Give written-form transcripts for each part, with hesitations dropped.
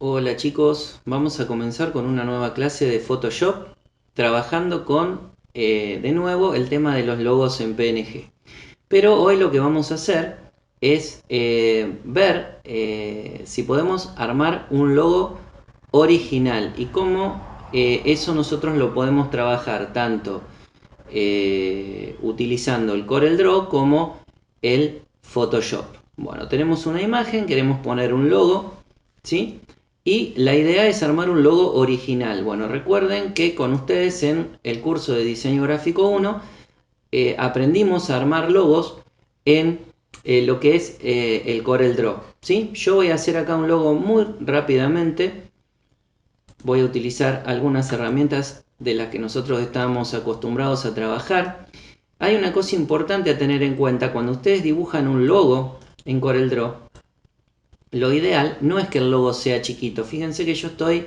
Hola chicos, vamos a comenzar con una nueva clase de Photoshop, trabajando con, de nuevo, el tema de los logos en PNG. Pero hoy lo que vamos a hacer es ver si podemos armar un logo original y cómo eso nosotros lo podemos trabajar tanto utilizando el CorelDRAW como el Photoshop. Bueno, tenemos una imagen, queremos poner un logo, ¿sí? Y la idea es armar un logo original. Bueno, recuerden que con ustedes en el curso de Diseño Gráfico 1 aprendimos a armar logos en lo que es el CorelDRAW, ¿sí? Yo voy a hacer acá un logo muy rápidamente. Voy a utilizar algunas herramientas de las que nosotros estamos acostumbrados a trabajar. Hay una cosa importante a tener en cuenta cuando ustedes dibujan un logo en CorelDRAW. Lo ideal no es que el logo sea chiquito. Fíjense que yo estoy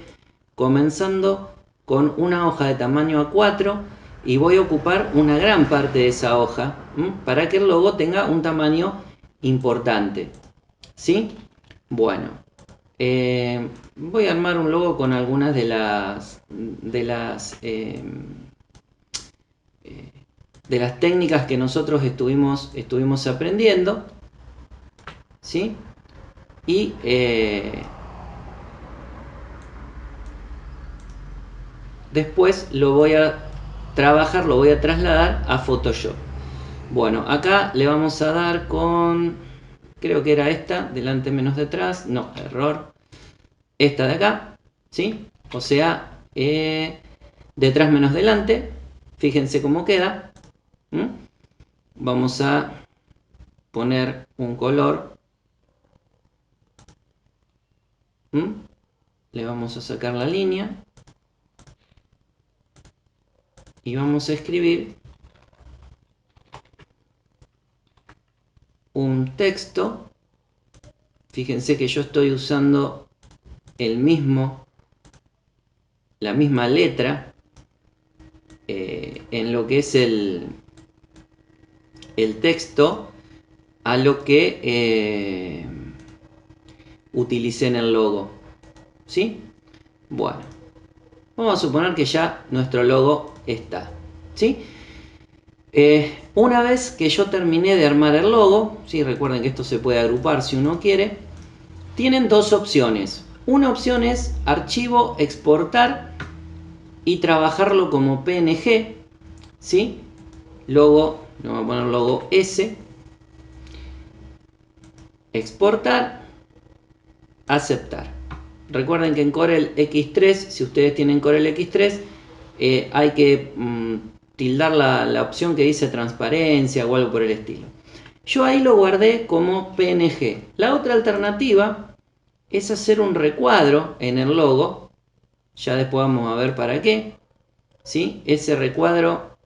comenzando con una hoja de tamaño A4 y voy a ocupar una gran parte de esa hoja para que el logo tenga un tamaño importante. ¿Sí? Bueno, voy a armar un logo con algunas de las técnicas que nosotros estuvimos aprendiendo, ¿sí? Y después lo voy a trabajar, lo voy a trasladar a Photoshop. Bueno, acá le vamos a dar con, creo que era esta, delante menos detrás, no, error, esta de acá, ¿sí? O sea, detrás menos delante, fíjense cómo queda. Vamos a poner un color. Le vamos a sacar la línea y vamos a escribir un texto. Fíjense que yo estoy usando la misma letra en lo que es el texto a lo que utilicé en el logo, ¿sí? Bueno, vamos a suponer que ya nuestro logo está, ¿sí? Una vez que yo terminé de armar el logo, ¿sí? Recuerden que esto se puede agrupar si uno quiere, tienen dos opciones. Una opción es archivo, exportar y trabajarlo como PNG, ¿sí? Logo, le vamos a poner logo S, exportar, aceptar. Recuerden que en Corel X3, si ustedes tienen Corel X3, hay que tildar la opción que dice transparencia o algo por el estilo. Yo ahí lo guardé como PNG. La otra alternativa es hacer un recuadro en el logo. Ya después vamos a ver para qué, ¿sí? Ese recuadro,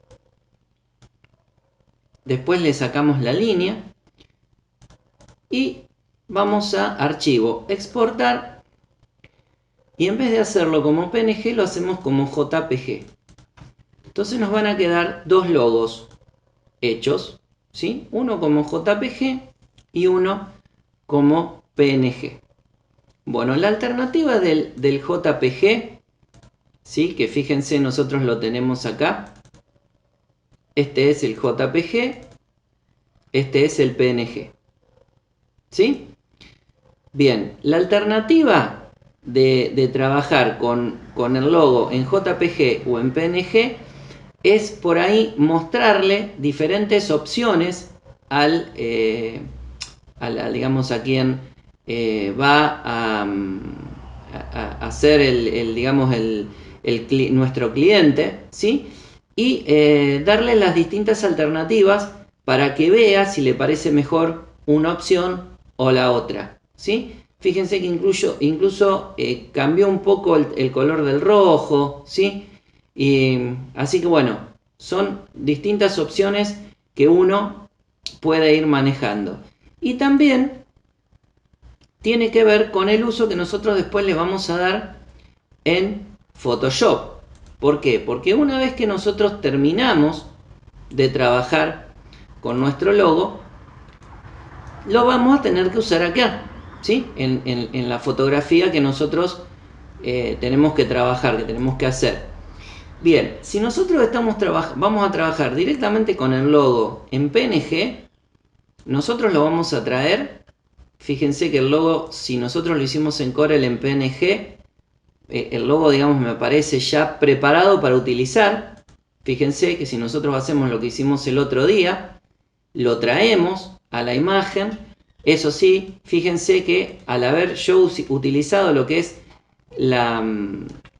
después le sacamos la línea y vamos a archivo, exportar, y en vez de hacerlo como PNG lo hacemos como JPG. Entonces nos van a quedar dos logos hechos, ¿sí? Uno como JPG y uno como PNG. Bueno, la alternativa del JPG, ¿sí? Que fíjense, nosotros lo tenemos acá. Este es el JPG, este es el PNG, ¿sí? Bien, la alternativa de trabajar con el logo en JPG o en PNG es por ahí mostrarle diferentes opciones digamos, a quien va a ser digamos, nuestro cliente, ¿sí? Y darle las distintas alternativas para que vea si le parece mejor una opción o la otra, ¿sí? Fíjense que incluso cambió un poco el color del rojo, ¿sí? Y, así que bueno, son distintas opciones que uno puede ir manejando. Y también tiene que ver con el uso que nosotros después le vamos a dar en Photoshop. ¿Por qué? Porque una vez que nosotros terminamos de trabajar con nuestro logo, lo vamos a tener que usar acá. ¿sí? En la fotografía que nosotros tenemos que trabajar, que tenemos que hacer. Bien, si nosotros vamos a trabajar directamente con el logo en PNG, nosotros lo vamos a traer. Fíjense que el logo, si nosotros lo hicimos en Corel en PNG, el logo, digamos, me aparece ya preparado para utilizar. Fíjense que si nosotros hacemos lo que hicimos el otro día, lo traemos a la imagen. Eso sí, fíjense que al haber yo utilizado lo que es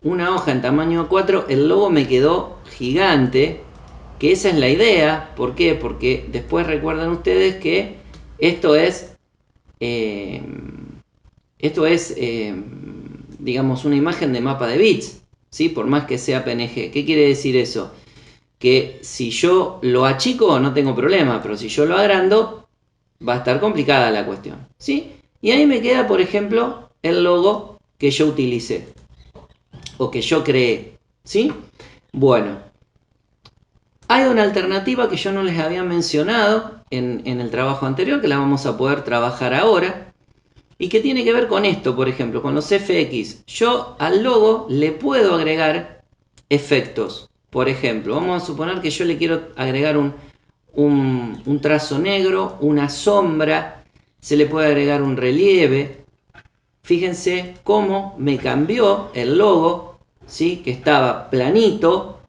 una hoja en tamaño A4, el logo me quedó gigante, que esa es la idea. ¿Por qué? Porque después recuerdan ustedes que esto es digamos, una imagen de mapa de bits, ¿sí? Por más que sea PNG. ¿Qué quiere decir eso? Que si yo lo achico no tengo problema, pero si yo lo agrando va a estar complicada la cuestión, ¿sí? Y ahí me queda, por ejemplo, el logo que yo utilicé o que yo creé, ¿sí? Bueno, hay una alternativa que yo no les había mencionado en el trabajo anterior, que la vamos a poder trabajar ahora, y que tiene que ver con esto, por ejemplo, con los FX. Yo al logo le puedo agregar efectos. Por ejemplo, vamos a suponer que yo le quiero agregar un trazo negro, una sombra, se le puede agregar un relieve. Fíjense cómo me cambió el logo, ¿sí? Que estaba planito.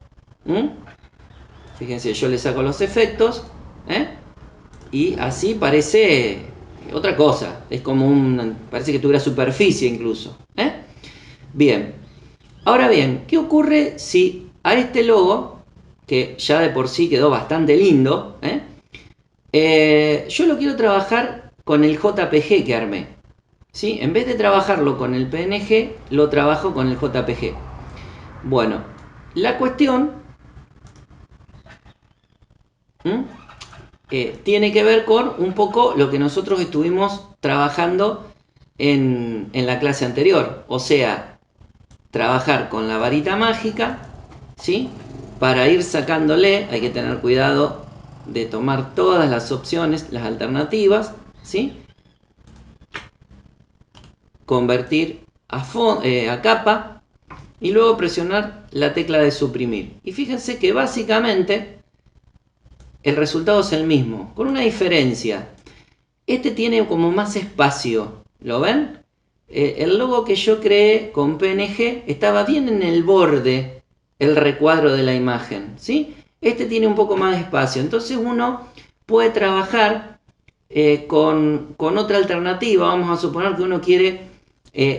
Fíjense, yo le saco los efectos, y así parece otra cosa. Es como parece que tuviera superficie incluso. Bien. Ahora bien, ¿qué ocurre si a este logo, que ya de por sí quedó bastante lindo, yo lo quiero trabajar con el JPG que armé? ¿Sí? En vez de trabajarlo con el PNG, lo trabajo con el JPG. Bueno, la cuestión tiene que ver con un poco lo que nosotros estuvimos trabajando en la clase anterior. O sea, trabajar con la varita mágica, ¿sí? Para ir sacándole, hay que tener cuidado de tomar todas las opciones, las alternativas, ¿sí? Convertir a capa y luego presionar la tecla de suprimir. Y fíjense que básicamente el resultado es el mismo, con una diferencia. Este tiene como más espacio, ¿lo ven? El logo que yo creé con PNG estaba bien en el borde, el recuadro de la imagen, ¿sí? Este tiene un poco más de espacio, entonces uno puede trabajar con otra alternativa. Vamos a suponer que uno quiere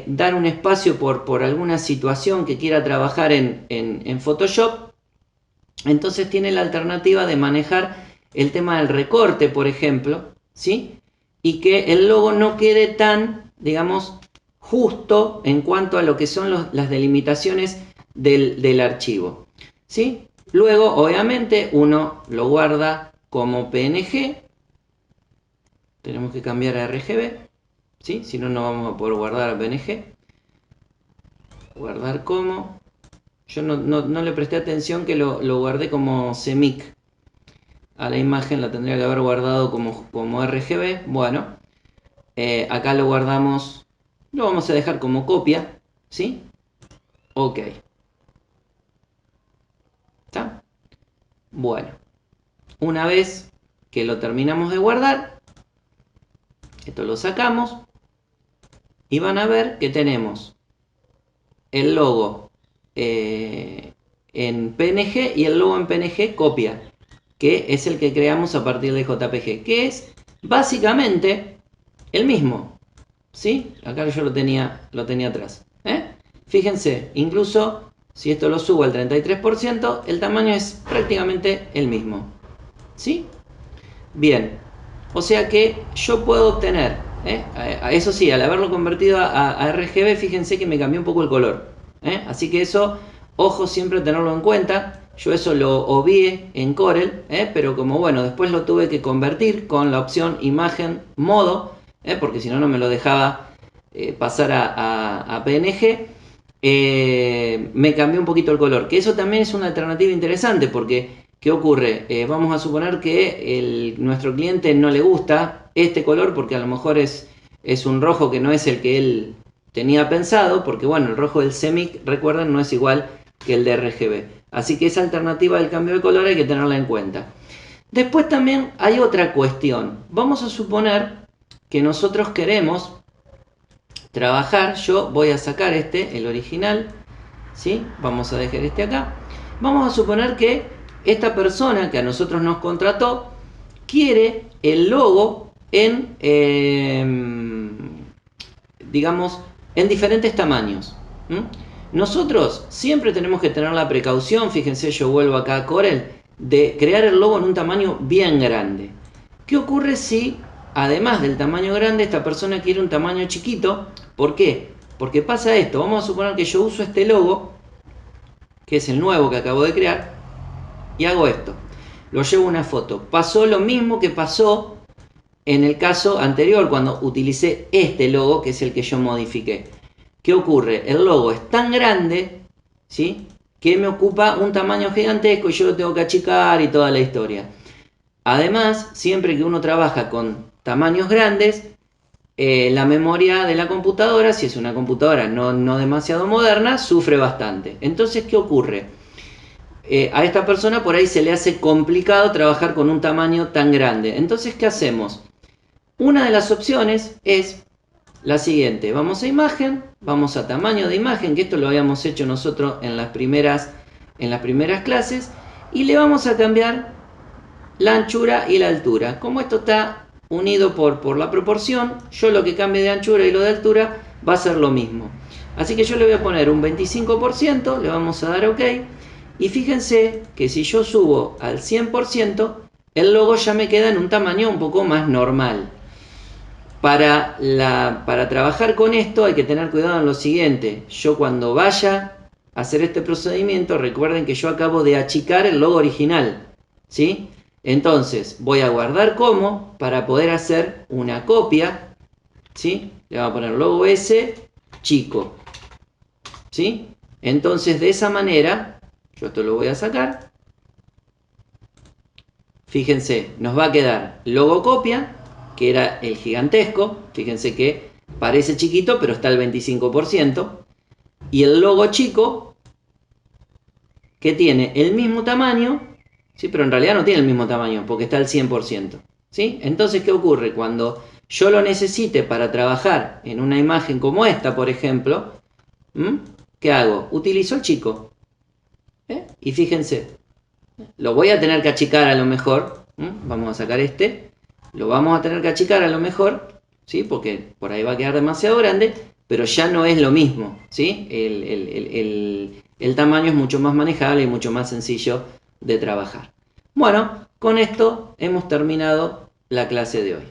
dar un espacio por alguna situación que quiera trabajar en Photoshop. Entonces tiene la alternativa de manejar el tema del recorte, por ejemplo, ¿sí? Y que el logo no quede tan, digamos, justo en cuanto a lo que son las delimitaciones del archivo, ¿sí? Luego, obviamente, uno lo guarda como PNG. Tenemos que cambiar a RGB, ¿sí? Si no, no vamos a poder guardar a PNG. Guardar como. Yo no le presté atención que lo guardé como CMYK. A la imagen la tendría que haber guardado como RGB. Bueno, acá lo guardamos, lo vamos a dejar como copia, ¿sí? Ok. ¿Está? Bueno, una vez que lo terminamos de guardar, esto lo sacamos y van a ver que tenemos el logo en PNG y el logo en PNG copia, que es el que creamos a partir de JPG, que es básicamente el mismo, ¿sí? Acá yo lo tenía atrás, Fíjense, incluso si esto lo subo al 33%, el tamaño es prácticamente el mismo, ¿sí? Bien, o sea que yo puedo obtener, eso sí, al haberlo convertido a RGB, fíjense que me cambió un poco el color, así que eso, ojo siempre tenerlo en cuenta. Yo eso lo obvié en Corel, pero como bueno, después lo tuve que convertir con la opción imagen modo, porque si no, no me lo dejaba pasar a PNG. Me cambió un poquito el color, que eso también es una alternativa interesante, porque ¿qué ocurre? Vamos a suponer que nuestro cliente no le gusta este color porque a lo mejor es es un rojo que no es el que él tenía pensado, porque bueno, el rojo del CEMYK, recuerden, no es igual que el de RGB. Así que esa alternativa del cambio de color hay que tenerla en cuenta. Después también hay otra cuestión. Vamos a suponer que nosotros queremos trabajar, yo voy a sacar el original, ¿sí? Vamos a dejar este acá. Vamos a suponer que esta persona que a nosotros nos contrató quiere el logo en, digamos, en diferentes tamaños. Nosotros siempre tenemos que tener la precaución, fíjense, yo vuelvo acá a Corel, de crear el logo en un tamaño bien grande. ¿Qué ocurre si, además del tamaño grande, esta persona quiere un tamaño chiquito? ¿Por qué? Porque pasa esto, vamos a suponer que yo uso este logo, que es el nuevo que acabo de crear, y hago esto. Lo llevo a una foto. Pasó lo mismo que pasó en el caso anterior, cuando utilicé este logo, que es el que yo modifiqué. ¿Qué ocurre? El logo es tan grande, ¿sí?, que me ocupa un tamaño gigantesco y yo lo tengo que achicar y toda la historia. Además, siempre que uno trabaja con tamaños grandes, la memoria de la computadora, si es una computadora no demasiado moderna, sufre bastante. Entonces, ¿qué ocurre? A esta persona por ahí se le hace complicado trabajar con un tamaño tan grande. Entonces, ¿qué hacemos? Una de las opciones es la siguiente. Vamos a imagen, vamos a tamaño de imagen, que esto lo habíamos hecho nosotros en las primeras clases, y le vamos a cambiar la anchura y la altura. Como esto está unido por la proporción, yo lo que cambie de anchura y lo de altura va a ser lo mismo. Así que yo le voy a poner un 25%, le vamos a dar OK, y fíjense que si yo subo al 100%, el logo ya me queda en un tamaño un poco más normal. Para trabajar con esto hay que tener cuidado en lo siguiente. Yo cuando vaya a hacer este procedimiento, recuerden que yo acabo de achicar el logo original, ¿sí? Entonces voy a guardar como para poder hacer una copia, ¿sí? Le voy a poner logo S chico, ¿sí? Entonces de esa manera, yo esto lo voy a sacar. Fíjense, nos va a quedar logo copia, que era el gigantesco. Fíjense que parece chiquito, pero está al 25%. Y el logo chico, que tiene el mismo tamaño, ¿sí? Pero en realidad no tiene el mismo tamaño, porque está al 100%. ¿Sí? Entonces, ¿qué ocurre? Cuando yo lo necesite para trabajar en una imagen como esta, por ejemplo, ¿qué hago? Utilizo el chico. Y fíjense, lo voy a tener que achicar a lo mejor. Vamos a sacar lo vamos a tener que achicar a lo mejor, ¿sí? Porque por ahí va a quedar demasiado grande, pero ya no es lo mismo, ¿sí? El tamaño es mucho más manejable y mucho más sencillo de trabajar. Bueno, con esto hemos terminado la clase de hoy.